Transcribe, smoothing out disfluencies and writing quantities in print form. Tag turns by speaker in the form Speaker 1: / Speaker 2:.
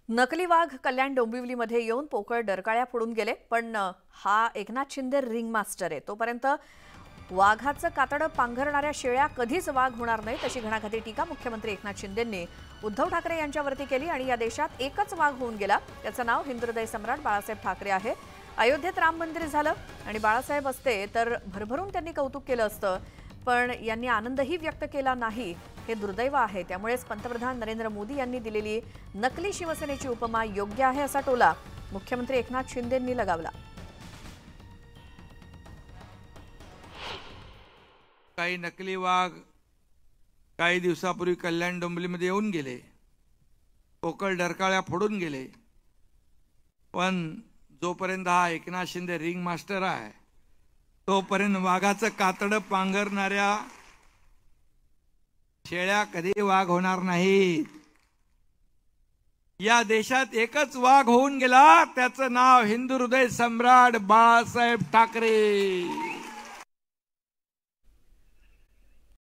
Speaker 1: नकली वाघ कल्याण डोंबिवलीमध्ये येऊन पोकळ डरकाळ्या फोडून गेले, पण हा एकनाथ शिंदे रिंग मास्टर आहे. तोपर्यंत वाघाचं कातडं पांघरणाऱ्या शेळ्या कधीच वाघ होणार नाहीत अशी घणाघाती टीका मुख्यमंत्री एकनाथ शिंदेंनी उद्धव ठाकरे यांच्यावरती केली. आणि या देशात एकच वाघ होऊन गेला, त्याचं नाव हिंदुहृदय सम्राट बाळासाहेब ठाकरे आहे. अयोध्येत राम मंदिर झालं आणि बाळासाहेब असते तर भरभरून त्यांनी कौतुक केलं असतं, पण यांनी आनंदही व्यक्त केला नाही. हे दुर्दैव आहे. त्यामुळेच पंतप्रधान नरेंद्र मोदी यांनी दिलेली नकली शिवसेनेची उपमा योग्य आहे असा टोला मुख्यमंत्री एकनाथ शिंदेंनी लगावला.
Speaker 2: काही नकली वाघ काही दिवसापूर्वी कल्याण डोंबिवलीमध्ये येऊन गेले, पोकळ डरकाळ्या फोडून गेले. पण जोपर्यंत हा एकनाथ शिंदे रिंग मास्टर आहे तोपर्यंत वाघाचं कातडं पांघरणाऱ्या शेळ्या कधी वाघ होणार नाहीत. या देशात एकच वाघ होऊन गेला, त्याचं नाव हिंदुहृदय सम्राट बाळासाहेब ठाकरे.